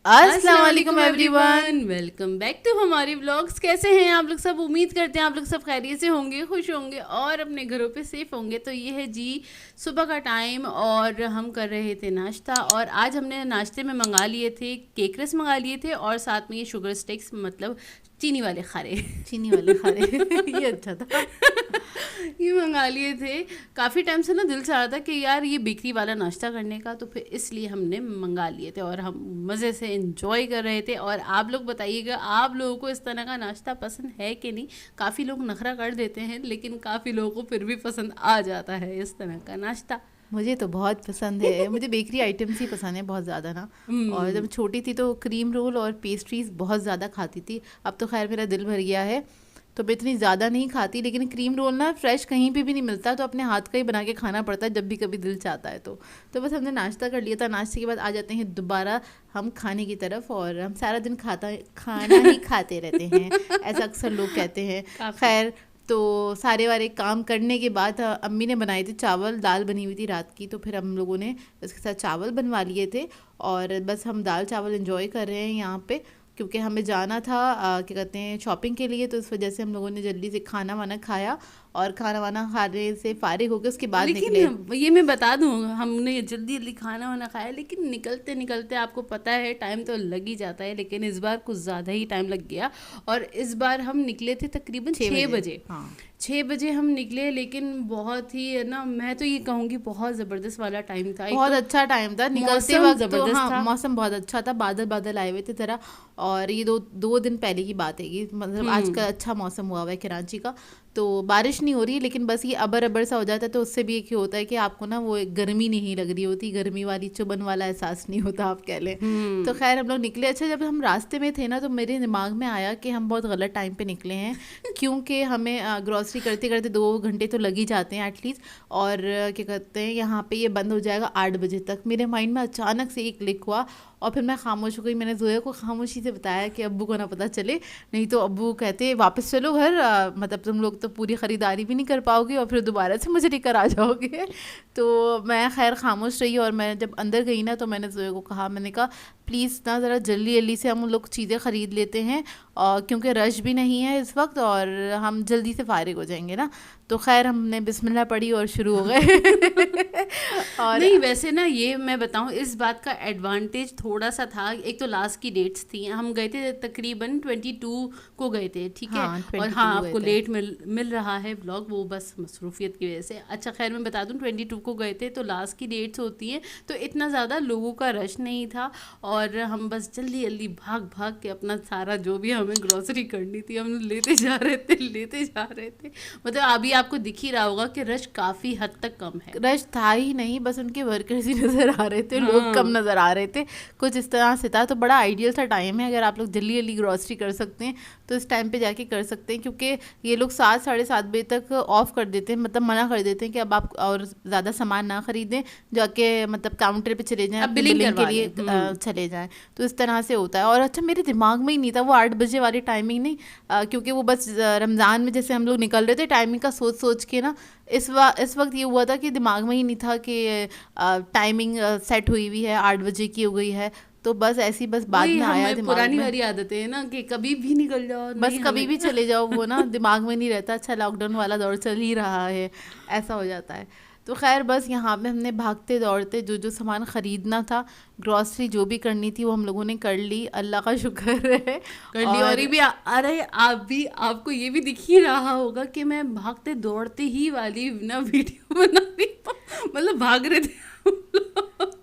अस्सलाम वालेकुम everyone, welcome back to हमारे व्लॉग्स। कैसे हैं आप लोग सब? उम्मीद करते हैं आप लोग सब खैरियत से होंगे, खुश होंगे और अपने घरों पे सेफ होंगे। तो ये है जी सुबह का टाइम और हम कर रहे थे नाश्ता। और आज हमने नाश्ते में मंगा लिए थे केक रस मंगा लिए थे और साथ में ये शुगर स्टिक्स, मतलब चीनी वाले खारे ये अच्छा था। ये मंगा लिए थे। काफ़ी टाइम से ना दिल चाह रहा था कि यार ये बेकरी वाला नाश्ता करने का, तो फिर इसलिए हमने मंगा लिए थे और हम मज़े से एंजॉय कर रहे थे। और आप लोग बताइएगा, आप लोगों को इस तरह का नाश्ता पसंद है कि नहीं? काफ़ी लोग नखरा कर देते हैं, लेकिन काफ़ी लोगों को फिर भी पसंद आ जाता है इस तरह का नाश्ता। मुझे तो बहुत पसंद है, मुझे बेकरी आइटम्स ही पसंद है बहुत ज़्यादा ना। और जब छोटी थी तो क्रीम रोल और पेस्ट्रीज बहुत ज़्यादा खाती थी। अब तो खैर मेरा दिल भर गया है तो मैं इतनी ज़्यादा नहीं खाती, लेकिन क्रीम रोल ना फ्रेश कहीं पे भी नहीं मिलता, तो अपने हाथ का ही बना के खाना पड़ता है जब भी कभी दिल चाहता है। तो बस हमने नाश्ता कर लिया था। नाश्ते के बाद आ जाते हैं दोबारा हम खाने की तरफ, और हम सारा दिन खाना ही खाते रहते हैं, ऐसा अक्सर लोग कहते हैं। खैर, तो सारे वारे काम करने के बाद अम्मी ने बनाए थे चावल, दाल बनी हुई थी रात की, तो फिर हम लोगों ने उसके साथ चावल बनवा लिए थे और बस हम दाल चावल एंजॉय कर रहे हैं यहाँ पे, क्योंकि हमें जाना था क्या कहते हैं शॉपिंग के लिए। तो इस वजह से हम लोगों ने जल्दी से खाना वाना खाया और खाना वाना खाने से फारिग होकर उसके बाद निकले। ये मैं बता दूं, हमने जल्दी जल्दी खाना वाना खाया, लेकिन निकलते निकलते आपको पता है टाइम तो लग ही जाता है, लेकिन इस बार कुछ ज़्यादा ही टाइम लग गया। और इस बार हम निकले थे तकरीबन 6 बजे। हाँ, 6 बजे हम निकले, लेकिन बहुत ही है ना, मैं तो ये कहूँगी बहुत ज़बरदस्त वाला टाइम था। बहुत अच्छा टाइम था, निकलते वक्त जबरदस्त था। मौसम बहुत अच्छा था, बादल बादल आए हुए थे जरा। और ये दो दिन पहले की बात है, मतलब आज का अच्छा मौसम हुआ हुआ है कराची का। तो बारिश नहीं हो रही, लेकिन बस ये अबर अबर सा हो जाता है, तो उससे भी एक ही होता है कि आपको ना वो गर्मी नहीं लग रही होती, गर्मी वाली चुभन वाला एहसास नहीं होता, आप कह लें। तो खैर हम लोग निकले। अच्छा, जब हम रास्ते में थे ना तो मेरे दिमाग में आया कि हम बहुत गलत टाइम पे निकले हैं, क्योंकि हमें ग्रॉसरी करते करते 2 घंटे तो लग ही जाते हैं एटलीस्ट। और क्या कहते हैं यहाँ पे ये बंद हो जाएगा 8 बजे तक। मेरे माइंड में अचानक से एक क्लिक हुआ और फिर मैं खामोश हो गई। मैंने जोया को खामोशी से बताया कि अब्बू को ना पता चले, नहीं तो अब्बू कहते वापस चलो घर, मतलब तुम लोग तो पूरी ख़रीदारी भी नहीं कर पाओगे और फिर दोबारा से मुझे लेकर आ जाओगे। तो मैं खैर खामोश रही, और मैं जब अंदर गई ना तो मैंने जोया को कहा, मैंने कहा प्लीज़ ना ज़रा जल्दी जल्दी से हम लोग चीज़ें ख़रीद लेते हैं, और क्योंकि रश भी नहीं है इस वक्त और हम जल्दी से फारिग हो जाएंगे ना। तो खैर हमने बिस्मिल्लाह पढ़ी और शुरू हो गए। और नहीं, वैसे ना ये मैं बताऊं, इस बात का एडवांटेज थोड़ा सा था। एक तो लास्ट की डेट्स थी, हम गए थे तकरीबन 22 को गए थे, ठीक है। और हाँ, आपको लेट मिल रहा है व्लॉग, वो बस मसरूफियत की वजह से। अच्छा खैर, मैं बता दूं 22 को गए थे, तो लास्ट की डेट्स होती हैं, तो इतना ज़्यादा लोगों का रश नहीं था। और हम बस जल्दी जल्दी भाग भाग के अपना सारा जो भी हमें ग्रॉसरी करनी थी हम लेते जा रहे थे। मतलब अभी आपको दिख ही रहा होगा कि रश काफ़ी हद तक कम है। रश था ही नहीं, बस उनके वर्कर्स ही नज़र आ रहे थे। हाँ। लोग कम नज़र आ रहे थे, कुछ इस तरह से था। तो बड़ा आइडियल सा टाइम है, अगर आप लोग जल्दी जल्दी ग्रॉसरी कर सकते हैं तो इस टाइम पे जाके कर सकते हैं, क्योंकि ये लोग 7 साढ़े 7 बजे तक ऑफ कर देते हैं, मतलब मना कर देते हैं कि अब आप और ज़्यादा सामान ना खरीदें, जाके मतलब काउंटर पे चले जाएं, बिलिंग के लिए चले जाएं। तो इस तरह से होता है। और अच्छा, मेरे दिमाग में ही नहीं था वो 8 बजे वाली टाइमिंग नहीं, क्योंकि वो बस रमज़ान में जैसे हम लोग निकल रहे थे टाइमिंग का सोच के ना, इस वक्त ये हुआ था कि दिमाग में ही नहीं था कि टाइमिंग सेट हुई हुई है 8 बजे की हो गई है। तो बस ऐसी बस बाद में आया दिमाग में। पुरानी वाली आदतें हैं ना कि कभी भी निकल जाओ, बस कभी भी चले जाओ, वो ना दिमाग में नहीं रहता। अच्छा, लॉकडाउन वाला दौर चल ही रहा है, ऐसा हो जाता है। तो खैर बस यहाँ पे हमने भागते दौड़ते जो सामान ख़रीदना था, ग्रॉसरी जो भी करनी थी वो हम लोगों ने कर ली, अल्लाह का शुक्र है कर ली। और ये भी अरे आपको ये भी दिख ही रहा होगा कि मैं भागते दौड़ते ही वाली ना वीडियो बना रही हूँ, मतलब भाग रहे थे।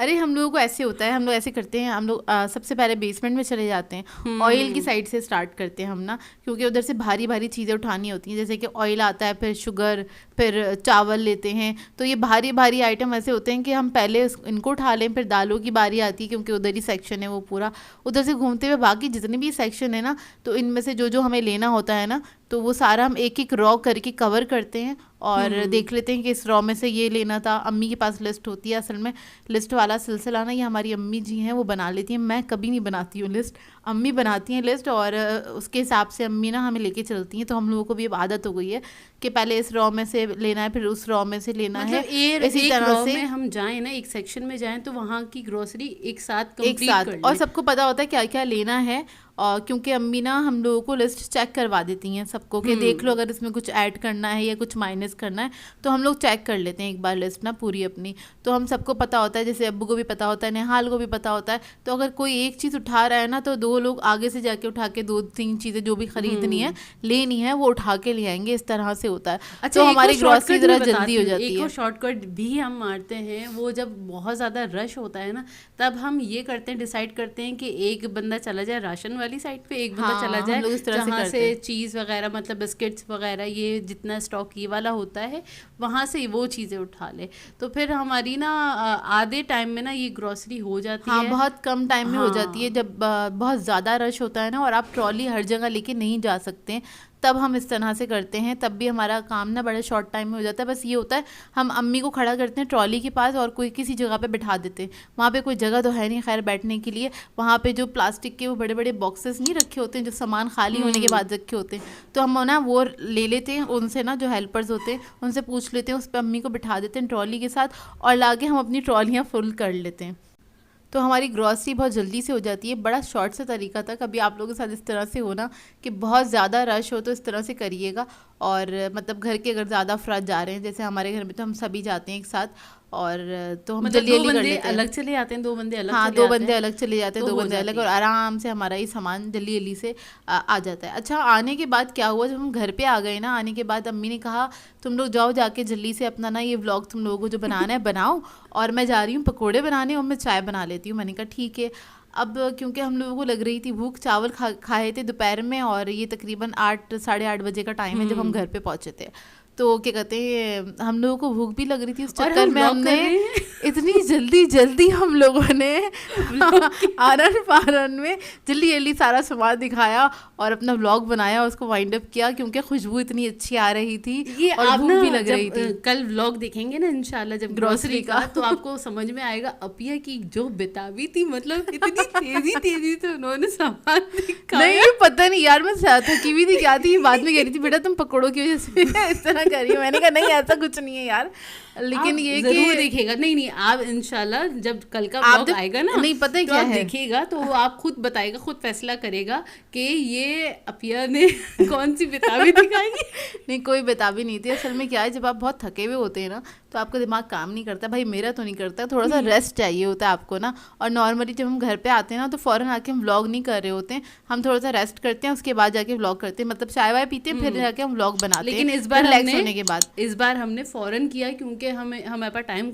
अरे हम लोगों को ऐसे होता है, हम लोग ऐसे करते हैं, हम लोग सबसे पहले बेसमेंट में चले जाते हैं, ऑयल की साइड से स्टार्ट करते हैं हम ना, क्योंकि उधर से भारी भारी चीज़ें उठानी होती हैं, जैसे कि ऑयल आता है, फिर शुगर, फिर चावल लेते हैं। तो ये भारी भारी आइटम ऐसे होते हैं कि हम पहले इनको उठा लें, फिर दालों की बारी आती है, क्योंकि उधर ही सेक्शन है वो पूरा। उधर से घूमते हुए बाकी जितने भी सेक्शन है ना, तो इनमें से जो हमें लेना होता है ना, तो वो सारा हम एक एक रॉ करके कवर करते हैं और देख लेते हैं कि इस रॉ में से ये लेना था। अम्मी के पास लिस्ट होती है, असल में लिस्ट वाला सिलसिला ना ये हमारी अम्मी जी हैं वो बना लेती हैं, मैं कभी नहीं बनाती हूँ लिस्ट, अम्मी बनाती हैं लिस्ट और उसके हिसाब से अम्मी ना हमें लेके चलती हैं। तो हम लोगों को भी अब आदत हो गई है कि पहले इस रॉ में से लेना है, फिर उस रॉ में से लेना है। इसी तरह से हम जाएं ना, एक सेक्शन में जाएं तो वहाँ की ग्रोसरी एक साथ कंप्लीट कर लें। और सबको पता होता है क्या क्या लेना है, और क्योंकि अम्मी ना हम लोगों को लिस्ट चेक करवा देती हैं सबको कि देख लो अगर इसमें कुछ ऐड करना है या कुछ माइनस करना है, तो हम लोग चेक कर लेते हैं एक बार लिस्ट ना पूरी अपनी। तो हम सबको पता होता है, जैसे अब्बू को भी पता होता है, नेहाल को भी पता होता है। तो अगर कोई एक चीज़ उठा रहा है ना, तो 2 लोग आगे से जाके उठा के 2-3 चीज़ें जो भी खरीदनी है लेनी है वो उठा के ले आएंगे, इस तरह से होता है। अच्छा, तो हमारी ग्रॉसरी जरा जल्दी हो जाती है। एक शॉर्टकट भी हम मारते हैं, वो जब बहुत ज़्यादा रश होता है ना, तब हम ये करते हैं, डिसाइड करते हैं कि एक बंदा चला जाए राशन वाली साइड पे, एक चला जाए जहाँ से चीज़ वगैरह मतलब बिस्किट्स वगैरह ये जितना स्टॉक ये वाला होता है वहाँ से वो चीज़ें उठा ले। तो फिर हमारी ना आधे टाइम में ना ये ग्रोसरी हो जाती है। बहुत कम टाइम में हो जाती है। जब बहुत ज़्यादा रश होता है ना और आप ट्रॉली हर जगह लेके नहीं जा सकते, तब हम इस तरह से करते हैं, तब भी हमारा काम ना बड़े शॉर्ट टाइम में हो जाता है। बस ये होता है हम अम्मी को खड़ा करते हैं ट्रॉली के पास और कोई किसी जगह पे बिठा देते हैं। वहाँ पे कोई जगह तो है नहीं खैर बैठने के लिए, वहाँ पे जो प्लास्टिक के वो बड़े बड़े बॉक्सेस नहीं रखे होते हैं जो सामान खाली होने के बाद रखे होते हैं, तो हम ना वो ले लेते हैं उनसे ना, जो हेल्पर्स होते हैं उनसे पूछ लेते हैं, उस पर अम्मी को बिठा देते हैं ट्रॉली के साथ और लाके हम अपनी ट्रॉलियाँ फुल कर लेते हैं। तो हमारी ग्रॉसरी बहुत जल्दी से हो जाती है। बड़ा शॉर्ट सा तरीका था। कभी आप लोगों के साथ इस तरह से हो ना कि बहुत ज़्यादा रश हो तो इस तरह से करिएगा। और मतलब घर के अगर ज़्यादा अफराद जा रहे हैं, जैसे हमारे घर में तो हम सभी जाते हैं एक साथ, और तो हम मतलब जल्दी कर लेते हैं। अलग चले जाते हैं, 2 बंदे अलग, हाँ 2 बंदे अलग चले जाते हैं, 2 बंदे अलग, और आराम से हमारा ये सामान जल्दी जल्दी से आ जाता है। अच्छा, आने के बाद क्या हुआ, जब हम घर पे आ गए ना, आने के बाद अम्मी ने कहा तुम लोग जाओ जाके जल्दी से अपना ना ये व्लॉग तुम लोगों को जो बनाना है बनाओ, और मैं जा रही हूँ पकौड़े बनाने और मैं चाय बना लेती हूँ। मैंने कहा ठीक है। अब क्योंकि हम लोगों को लग रही थी भूख, चावल खाए थे दोपहर में और ये तकरीबन 8 साढ़े 8 बजे का टाइम है जब हम घर पे पहुँचे थे। तो क्या कहते हैं, हम लोगों को भूख भी लग रही थी, उस चक्कर में हमने इतनी जल्दी हम लोगों ने आरन फारन में जल्दी सारा सामान दिखाया और अपना व्लॉग बनाया, उसको वाइंड अप किया क्योंकि खुशबू इतनी अच्छी आ रही थी ये और भूख भी लग रही थी। कल व्लॉग देखेंगे ना इंशाल्लाह जब ग्रोसरी का, तो आपको समझ में आएगा अपिया की जो बेताबी थी, मतलब इतनी तेजी से उन्होंने सामान दिखाया। नहीं पता नहीं यार, मैं थकी हुई थी क्या थी, बाद में कह रही थी बेटा तुम पकौड़ों की वजह से इस तरह कर रही हो। मैंने कहा नहीं ऐसा कुछ नहीं है यार, लेकिन ये जरूर देखिएगा। नहीं आप इंशाल्लाह जब कल का व्लॉग आएगा ना, नहीं पता तो क्या आप है देखिएगा तो आप खुद बताएगा, खुद फैसला करेगा कि ये अपिया ने कौन सी बेताबी दिखाई। नहीं कोई बेताबी नहीं थी। असल में क्या है, जब आप बहुत थके हुए होते हैं ना तो आपका दिमाग काम नहीं करता। भाई मेरा तो नहीं करता, थोड़ा सा रेस्ट चाहिए होता है आपको ना। और नॉर्मली जब हम घर पे आते हैं ना तो फ़ौरन आके हम व्लॉग नहीं कर रहे होते हैं, हम थोड़ा सा रेस्ट करते हैं, उसके बाद जाके व्लॉग करते हैं, मतलब चाय वाय पीते हैं फिर जाके हम व्लॉग बनाते हैं। लेकिन इस बार हमने फ़ौरन किया क्योंकि हमारे पास टाइम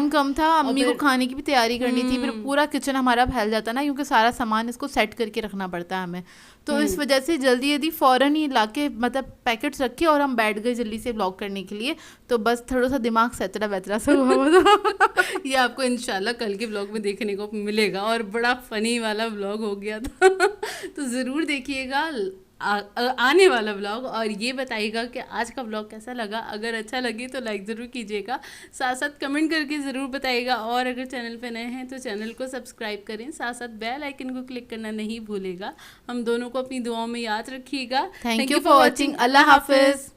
कम था। अम्मी को खाने की भी तैयारी करनी थी, फिर पूरा किचन हमारा फैल जाता ना, क्योंकि सारा सामान इसको सेट करके रखना पड़ता है हमें। तो इस वजह से जल्दी फ़ौरन ही लाके मतलब पैकेट्स रखे और हम बैठ गए जल्दी से व्लॉग करने के लिए। तो बस थोड़ा सा दिमाग सैतरा वैतरा सा हुआ था। ये आपको इंशाल्लाह कल के व्लॉग में देखने को मिलेगा, और बड़ा फ़नी वाला व्लॉग हो गया था। तो ज़रूर देखिएगा आने वाला व्लॉग, और ये बताइएगा कि आज का व्लॉग कैसा लगा। अगर अच्छा लगे तो लाइक ज़रूर कीजिएगा, साथ साथ कमेंट करके ज़रूर बताइएगा, और अगर चैनल पे नए हैं तो चैनल को सब्सक्राइब करें, साथ साथ बेल आइकन को क्लिक करना नहीं भूलेगा। हम दोनों को अपनी दुआओं में याद रखिएगा। Thank you for watching. अल्लाह हाफिज़।